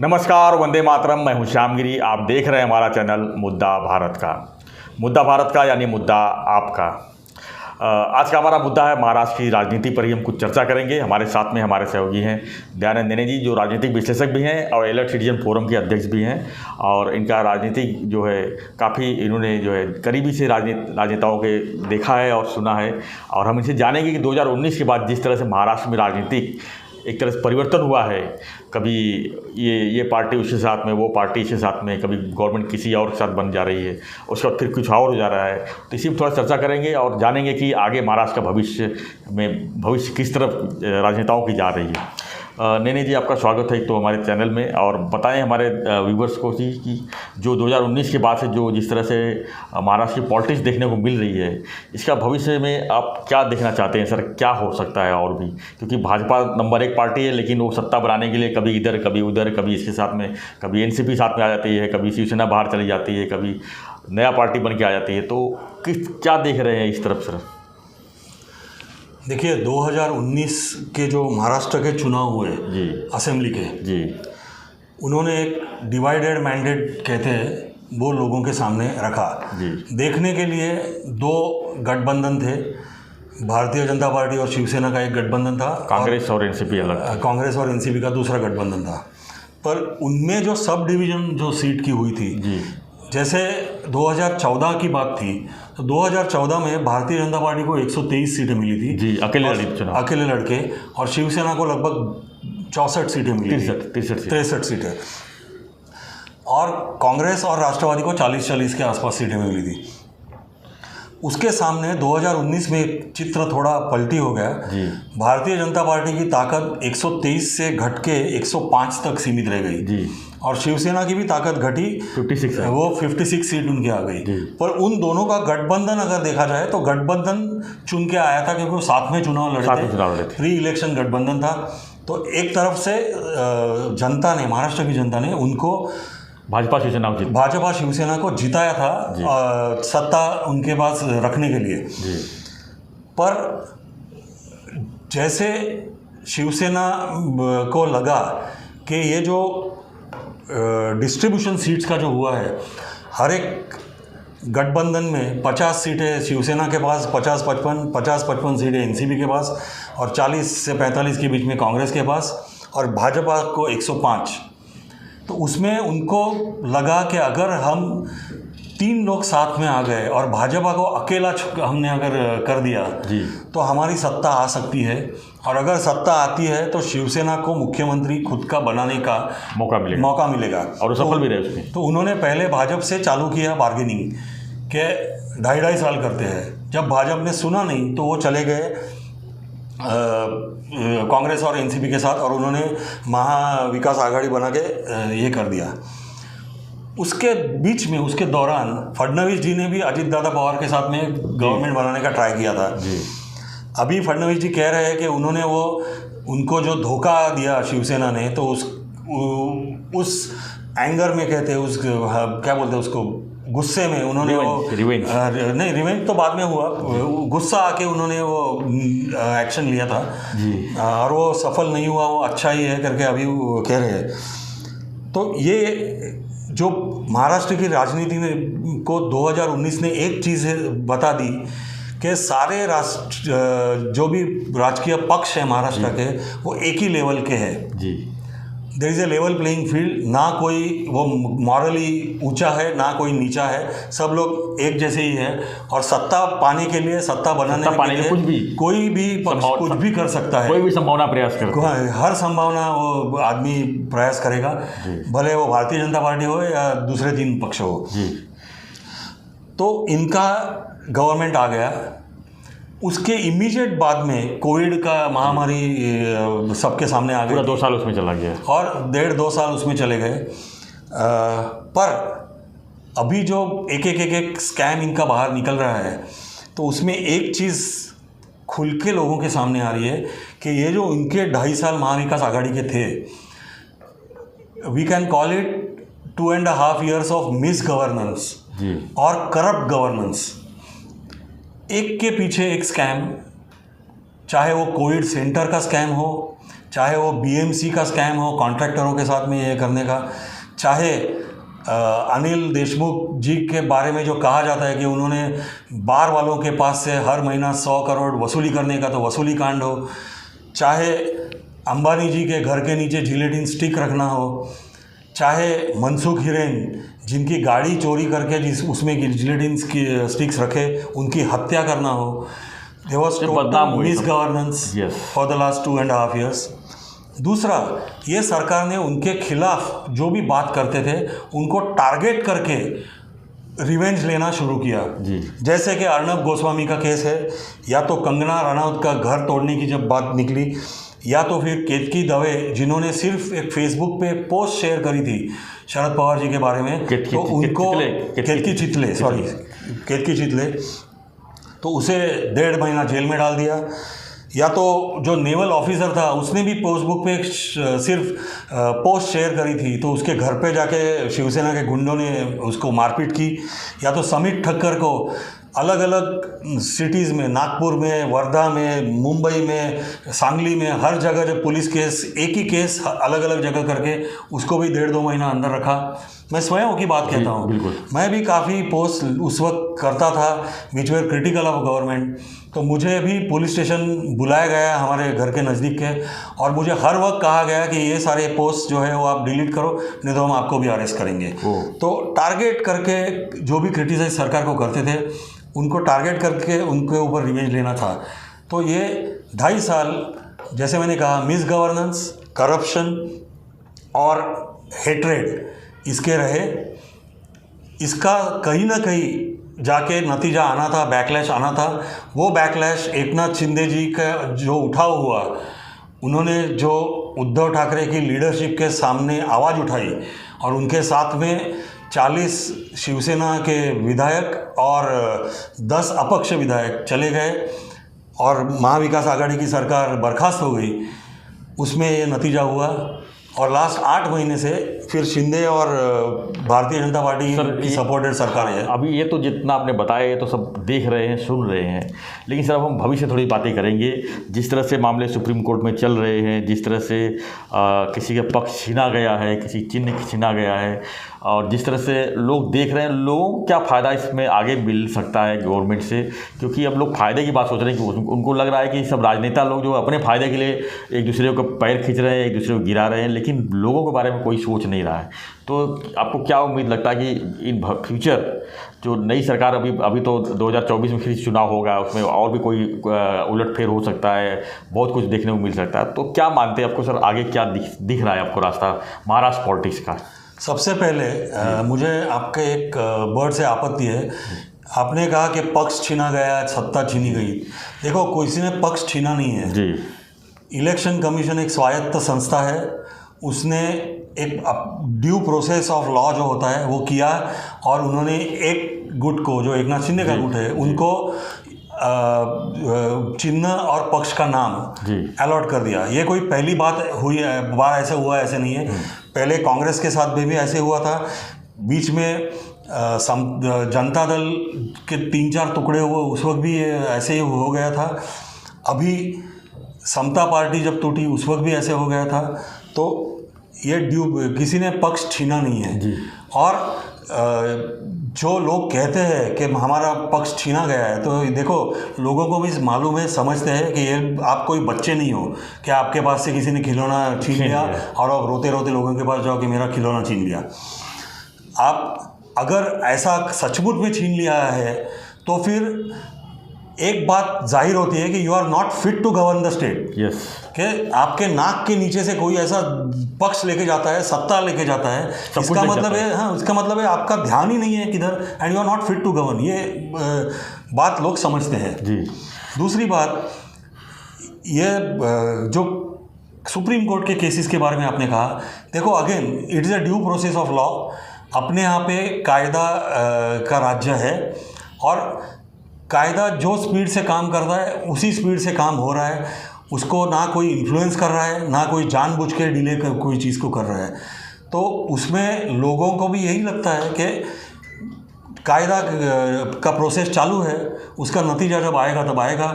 नमस्कार, वंदे मातरम। मैं हूं श्यामगिरी। आप देख रहे हैं हमारा चैनल मुद्दा भारत का यानी मुद्दा आपका। आज का हमारा मुद्दा है महाराष्ट्र की राजनीति पर ही हम कुछ चर्चा करेंगे। हमारे साथ में हमारे सहयोगी हैं दयानंद नेने जी, जो राजनीतिक विश्लेषक भी हैं और एलर्ट सिटीजन फोरम के अध्यक्ष भी हैं, और इनका राजनीतिक जो है काफ़ी इन्होंने जो है करीबी से राजनेताओं के देखा है और सुना है। और हम इनसे जानेंगे कि 2019 के बाद जिस तरह से महाराष्ट्र में राजनीतिक एक तरह से परिवर्तन हुआ है, कभी ये पार्टी उसके साथ में, वो पार्टी इसके साथ में, कभी गवर्नमेंट किसी और के साथ बन जा रही है, उसके बाद फिर कुछ और हो जा रहा है। तो इसी पर थोड़ा चर्चा करेंगे और जानेंगे कि आगे महाराष्ट्र का भविष्य किस तरफ राजनेताओं की जा रही है। नेने जी, आपका स्वागत है तो हमारे चैनल में। और बताएं हमारे व्यूवर्स को कि जो 2019 के बाद से जो जिस तरह से महाराष्ट्र की पॉलिटिक्स देखने को मिल रही है, इसका भविष्य में आप क्या देखना चाहते हैं सर? क्या हो सकता है और भी? क्योंकि भाजपा नंबर 1 पार्टी है, लेकिन वो सत्ता बनाने के लिए कभी इधर कभी उधर, कभी इसके साथ में, कभी एनसीपी साथ में आ जाती है, कभी शिवसेना बाहर चली जाती है, कभी नया पार्टी बन के आ जाती है। तो क्या देख रहे हैं इस तरफ सर? देखिए, 2019 के जो महाराष्ट्र के चुनाव हुए जी, असेंबली के जी, उन्होंने एक डिवाइडेड मैंडेट कहते हैं वो लोगों के सामने रखा जी। देखने के लिए 2 गठबंधन थे, भारतीय जनता पार्टी और शिवसेना का एक गठबंधन था, कांग्रेस और एनसीपी अलग, कांग्रेस और एनसीपी का दूसरा गठबंधन था। पर उनमें जो सब डिवीज़न जो सीट की हुई थी जी, जैसे 2014 की बात थी, तो 2014 में भारतीय जनता पार्टी को 123 सीटें मिली थी जी, अकेले लड़के, और शिवसेना को लगभग 64 सीटें मिली, 63 सीटें, और कांग्रेस और राष्ट्रवादी को 40-40 के आसपास सीटें मिली थी। उसके सामने 2019 में एक चित्र थोड़ा पलटी हो गया जी। भारतीय जनता पार्टी की ताकत 123 से घट के 105 तक सीमित रह गई जी, और शिवसेना की भी ताकत घटी 56, वो 56 सीट उनकी आ गई। पर उन दोनों का गठबंधन अगर देखा जाए तो गठबंधन चुन के आया था, क्योंकि वो साथ में चुनाव लड़े थे, प्री इलेक्शन गठबंधन था। तो एक तरफ से जनता ने, महाराष्ट्र की जनता ने उनको भाजपा शिवसेना को जिताया था सत्ता उनके पास रखने के लिए जी। पर जैसे शिवसेना को लगा कि ये जो डिस्ट्रीब्यूशन सीट्स का जो हुआ है, हर एक गठबंधन में 50 सीटें शिवसेना के पास, 50-55 सीटें एनसीपी के पास, और 40 से 45 के बीच में कांग्रेस के पास, और भाजपा को 105। तो उसमें उनको लगा कि अगर हम 3 लोग साथ में आ गए और भाजपा को अकेला हमने अगर कर दिया जी, तो हमारी सत्ता आ सकती है, और अगर सत्ता आती है तो शिवसेना को मुख्यमंत्री खुद का बनाने का मौका मिलेगा, और सफल भी रहे उसमें। तो उन्होंने पहले भाजपा से चालू किया बार्गेनिंग के 2.5 साल करते हैं। जब भाजपा ने सुना नहीं तो वो चले गए कांग्रेस और एनसीपी के साथ, और उन्होंने महाविकास आघाड़ी बना के ये कर दिया। उसके बीच में, उसके दौरान फडणवीस जी ने भी अजित दादा पवार के साथ में गवर्नमेंट बनाने का ट्राई किया था जी। अभी फडणवीस जी कह रहे हैं कि उनको जो धोखा दिया शिवसेना ने, तो उस एंगर में, कहते हैं क्या बोलते हैं उसको, गुस्से में उन्होंने रिवेंज तो बाद में हुआ, गुस्सा आके उन्होंने वो एक्शन लिया था जी, और वो सफल नहीं हुआ। वो अच्छा ही है करके अभी वो कह रहे हैं। तो ये जो महाराष्ट्र की राजनीति ने को 2019 ने एक चीज़ बता दी कि सारे जो भी राजकीय पक्ष है महाराष्ट्र के, वो एक ही लेवल के हैं जी। There is a level playing field, ना कोई वो मॉरली ऊंचा है ना कोई नीचा है, सब लोग एक जैसे ही है। और सत्ता पाने के लिए, सत्ता बनाने के लिए कोई भी पक्ष कुछ भी कर सकता है, कोई भी संभावना प्रयास करता है, हर संभावना वो आदमी प्रयास करेगा, भले वो भारतीय जनता पार्टी हो या दूसरे 3 पक्ष हो जी। तो इनका गवर्नमेंट आ गया। उसके इमीडिएट बाद में कोविड का महामारी सबके सामने आ गई, पूरा 2 साल उसमें चला गया, और 1.5-2 साल उसमें चले गए। पर अभी जो एक स्कैम इनका बाहर निकल रहा है, तो उसमें एक चीज़ खुल के लोगों के सामने आ रही है कि ये जो इनके 2.5 साल महाविकास आघाड़ी के थे, we can call it 2.5 years of misgovernance और करप्ट गवर्नेंस। एक के पीछे एक स्कैम, चाहे वो कोविड सेंटर का स्कैम हो, चाहे वो बीएमसी का स्कैम हो कॉन्ट्रैक्टरों के साथ में ये करने का, चाहे अनिल देशमुख जी के बारे में जो कहा जाता है कि उन्होंने बार वालों के पास से हर महीना 100 करोड़ वसूली करने का तो वसूली कांड हो, चाहे अंबानी जी के घर के नीचे जिलेटिन स्टिक रखना हो, चाहे मनसुख हिरेन जिनकी गाड़ी चोरी करके उसमें जिलेटिन स्टिक्स रखे उनकी हत्या करना हो, there was total misgovernance for the last 2.5 years। दूसरा, ये सरकार ने उनके खिलाफ जो भी बात करते थे उनको टारगेट करके रिवेंज लेना शुरू किया जी। जैसे कि अर्नब गोस्वामी का केस है, या तो कंगना रनौत का घर तोड़ने की जब बात निकली, या तो फिर केतकी दवे जिन्होंने सिर्फ एक फेसबुक पे पोस्ट शेयर करी थी शरद पवार जी के बारे में, तो उनको केतकी चितले तो उसे 1.5 महीना जेल में डाल दिया। या तो जो नेवल ऑफिसर था उसने भी फेसबुक पे सिर्फ पोस्ट शेयर करी थी तो उसके घर पे जाके शिवसेना के गुंडों ने उसको मारपीट की। या तो समित ठक्कर को अलग अलग सिटीज़ में, नागपुर में, वर्धा में, मुंबई में, सांगली में, हर जगह जब पुलिस केस, एक ही केस अलग अलग जगह करके उसको भी 1.5-2 महीना अंदर रखा। मैं स्वयं की बात कहता हूँ, मैं भी काफ़ी पोस्ट उस वक्त करता था विच वर क्रिटिकल ऑफ गवर्नमेंट, तो मुझे भी पुलिस स्टेशन बुलाया गया हमारे घर के नज़दीक के, और मुझे हर वक्त कहा गया कि ये सारे पोस्ट जो है वो आप डिलीट करो, नहीं तो हम आपको भी अरेस्ट करेंगे। तो टारगेट करके जो भी क्रिटिसाइज सरकार को करते थे उनको टारगेट करके उनके ऊपर रिवेंज लेना था। तो ये 2.5 साल, जैसे मैंने कहा, मिस गवर्नेंस, करप्शन और हेट्रेड इसके रहे। इसका कहीं ना कहीं जाके नतीजा आना था, बैकलैश आना था। वो बैकलैश एकनाथ शिंदे जी का जो उठाव हुआ, उन्होंने जो उद्धव ठाकरे की लीडरशिप के सामने आवाज़ उठाई और उनके साथ में 40 शिवसेना के विधायक और 10 अपक्ष विधायक चले गए और महाविकास आघाड़ी की सरकार बर्खास्त हो गई, उसमें ये नतीजा हुआ। और लास्ट 8 महीने से फिर शिंदे और भारतीय जनता पार्टी की सपोर्टेड सरकार है। अभी ये तो जितना आपने बताया ये तो सब देख रहे हैं, सुन रहे हैं, लेकिन सर अब हम भविष्य थोड़ी बातें करेंगे। जिस तरह से मामले सुप्रीम कोर्ट में चल रहे हैं, जिस तरह से किसी का पक्ष छीना गया है, किसी चिन्ह छीना गया है, और जिस तरह से लोग देख रहे हैं, लोगों को क्या फ़ायदा इसमें आगे मिल सकता है गवर्नमेंट से, क्योंकि अब लोग फ़ायदे की बात सोच रहे हैं कि उनको लग रहा है कि सब राजनेता लोग जो अपने फ़ायदे के लिए एक दूसरे को पैर खींच रहे हैं, एक दूसरे को गिरा रहे हैं, लेकिन लोगों के बारे में कोई सोच नहीं रहा है। तो आपको क्या उम्मीद लगता है कि इन फ्यूचर जो नई सरकार अभी तो 2024 में फिर चुनाव होगा, उसमें और भी कोई उलटफेर हो सकता है, बहुत कुछ देखने को मिल सकता है, तो क्या मानते हैं आपको सर आगे क्या दिख रहा है आपको रास्ता महाराष्ट्र पॉलिटिक्स का? सबसे पहले मुझे आपके एक वर्ड से आपत्ति है। आपने कहा कि पक्ष छीना गया, सत्ता छीनी गई। देखो, किसी ने पक्ष छीना नहीं है जी। इलेक्शन कमीशन एक स्वायत्त संस्था है, उसने एक ड्यू प्रोसेस ऑफ लॉ जो होता है वो किया, और उन्होंने एक गुट को, जो एकनाथ शिंदे का गुट है, उनको चिन्ह और पक्ष का नाम अलॉट कर दिया। ये कोई पहली बात हुई है, बार ऐसा हुआ ऐसे नहीं है। पहले कांग्रेस के साथ भी ऐसे हुआ था, बीच में जनता दल के 3-4 टुकड़े हुए, उस वक्त भी ऐसे ही हो गया था। अभी समता पार्टी जब टूटी उस वक्त भी ऐसे हो गया था। तो ये किसी ने पक्ष छीना नहीं है जी। और जो लोग कहते हैं कि हमारा पक्ष छीना गया है, तो देखो, लोगों को भी मालूम है, समझते हैं कि ये आप कोई बच्चे नहीं हो कि आपके पास से किसी ने खिलौना छीन लिया और आप रोते रोते लोगों के पास जाओ कि मेरा खिलौना छीन लिया। आप अगर ऐसा सचमुच में छीन लिया है तो फिर एक बात जाहिर होती है कि you are not fit to govern the state. Yes. कि आपके नाक के नीचे से कोई ऐसा पक्ष लेके जाता है, सत्ता लेके जाता है, इसका मतलब है, हाँ, इसका मतलब है आपका ध्यान ही नहीं है किधर, and you are not fit to govern. ये बात लोग समझते हैं जी। दूसरी बात, ये जो सुप्रीम कोर्ट के केसेस के बारे में आपने कहा, देखो, again it is a due process of law. अपने यहाँ पे कायदा का राज्य है और कायदा जो स्पीड से काम कर रहा है उसी स्पीड से काम हो रहा है। उसको ना कोई इन्फ्लुएंस कर रहा है, ना कोई जानबूझ के डिले कर कोई चीज़ को कर रहा है। तो उसमें लोगों को भी यही लगता है कि कायदा का प्रोसेस चालू है, उसका नतीजा जब आएगा तब आएगा।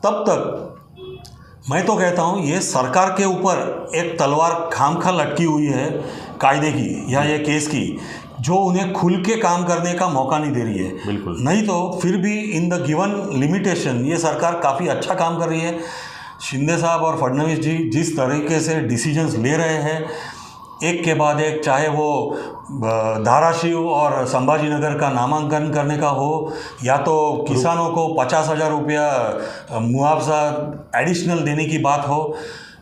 तब तक मैं तो कहता हूँ ये सरकार के ऊपर एक तलवार खामखा लटकी हुई है कायदे की या ये केस की, जो उन्हें खुल के काम करने का मौका नहीं दे रही है। बिल्कुल। नहीं तो फिर भी इन द गिवन लिमिटेशन ये सरकार काफ़ी अच्छा काम कर रही है। शिंदे साहब और फडणवीस जी जिस तरीके से डिसीजंस ले रहे हैं एक के बाद एक, चाहे वो धाराशिव और संभाजीनगर का नामांकन करने का हो या तो किसानों को 50,000 रुपया मुआवजा एडिशनल देने की बात हो,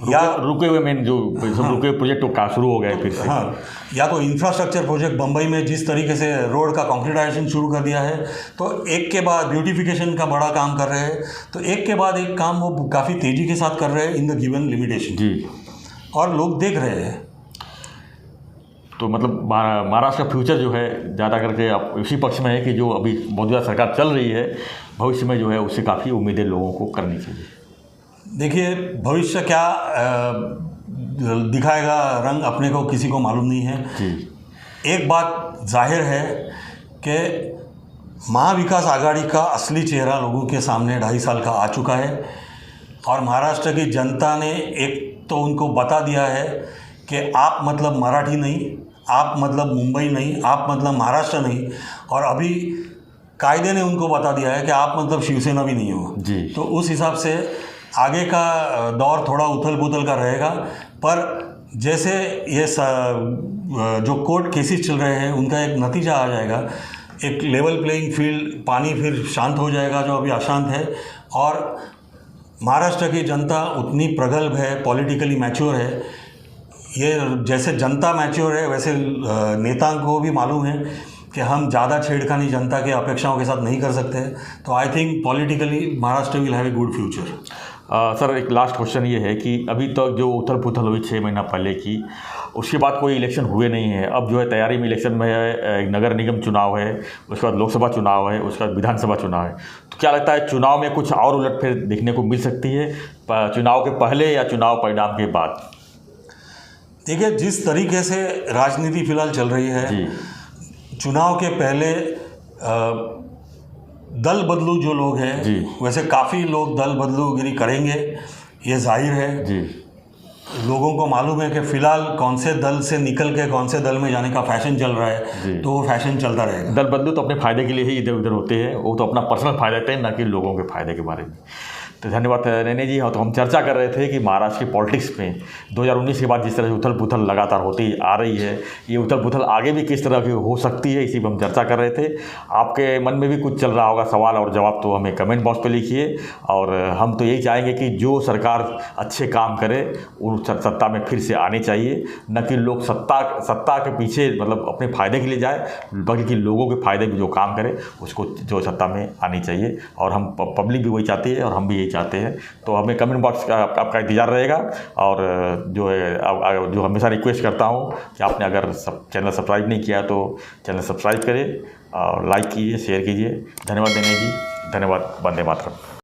या रुके हुए मेन जो सब रुके हुए प्रोजेक्ट का शुरू हो गया है फिर से। हाँ, या तो इंफ्रास्ट्रक्चर प्रोजेक्ट बम्बई में जिस तरीके से रोड का कंक्रीटाइजेशन शुरू कर दिया है, तो एक के बाद ब्यूटिफिकेशन का बड़ा काम कर रहे हैं, तो एक के बाद एक काम वो काफ़ी तेज़ी के साथ कर रहे हैं इन द गिवन लिमिटेशन जी, और लोग देख रहे हैं। तो मतलब महाराष्ट्र का फ्यूचर जो है ज़्यादा करके आप इसी पक्ष में है कि जो अभी मौजूदा सरकार चल रही है भविष्य में जो है उससे काफ़ी उम्मीदें लोगों को करनी चाहिए। देखिए भविष्य क्या दिखाएगा रंग अपने को किसी को मालूम नहीं है जी। एक बात जाहिर है कि महाविकास आघाड़ी का असली चेहरा लोगों के सामने 2.5 साल का आ चुका है और महाराष्ट्र की जनता ने एक तो उनको बता दिया है कि आप मतलब मराठी नहीं, आप मतलब मुंबई नहीं, आप मतलब महाराष्ट्र नहीं, और अभी कायदे ने उनको बता दिया है कि आप मतलब शिवसेना भी नहीं हो जी। तो उस हिसाब से आगे का दौर थोड़ा उथल पुथल का रहेगा। पर जैसे ये जो कोर्ट केसेस चल रहे हैं उनका एक नतीजा आ जाएगा, एक लेवल प्लेइंग फील्ड, पानी फिर शांत हो जाएगा जो अभी अशांत है, और महाराष्ट्र की जनता उतनी प्रगल्भ है, पॉलिटिकली मैच्योर है। ये जैसे जनता मैच्योर है वैसे नेताओं को भी मालूम है कि हम ज़्यादा छेड़खानी जनता के अपेक्षाओं के साथ नहीं कर सकते। तो I think politically Maharashtra will have a good future. Sir एक लास्ट क्वेश्चन ये है कि अभी तक जो उथल पुथल हुई 6 महीना पहले की, उसके बाद कोई इलेक्शन हुए नहीं है। अब जो है तैयारी में इलेक्शन में है, नगर निगम चुनाव है, उसके बाद लोकसभा चुनाव है, उसके बाद विधानसभा चुनाव है। तो क्या लगता है चुनाव में कुछ और उलटफेर देखने को मिल सकती है चुनाव के पहले या चुनाव परिणाम के बाद? देखिए जिस तरीके से राजनीति फिलहाल चल रही है जी। चुनाव के पहले दल बदलू जो लोग हैं जी। वैसे काफ़ी लोग दल बदलूगिरी करेंगे, ये जाहिर है जी। लोगों को मालूम है कि फ़िलहाल कौन से दल से निकल के कौन से दल में जाने का फैशन चल रहा है, तो वो फैशन चलता रहेगा। दल बदलू तो अपने फ़ायदे के लिए ही इधर उधर होते हैं, वो तो अपना पर्सनल फ़ायदा देते हैं, ना कि लोगों के फ़ायदे के बारे में। तो धन्यवाद नैने जी। हाँ, तो हम चर्चा कर रहे थे कि महाराष्ट्र की पॉलिटिक्स में 2019 के बाद जिस तरह से उथल पुथल लगातार होती आ रही है, ये उथल पुथल आगे भी किस तरह की हो सकती है, इसी पर हम चर्चा कर रहे थे। आपके मन में भी कुछ चल रहा होगा सवाल और जवाब, तो हमें कमेंट बॉक्स पे लिखिए। और हम तो यही चाहेंगे कि जो सरकार अच्छे काम करे उन सत्ता में फिर से आनी चाहिए, न कि लोग सत्ता के पीछे मतलब अपने फ़ायदे के लिए जाए, बल्कि लोगों के फ़ायदे में जो काम करे उसको जो सत्ता में आनी चाहिए। और हम पब्लिक भी वही चाहती है और हम भी चाहते हैं। तो हमें कमेंट बॉक्स का आपका इंतजार रहेगा। और जो है जो हमेशा रिक्वेस्ट करता हूं कि आपने अगर चैनल सब्सक्राइब नहीं किया तो चैनल सब्सक्राइब करें और लाइक कीजिए, शेयर कीजिए। धन्यवाद नैने जी, धन्यवाद। वंदे मातरम।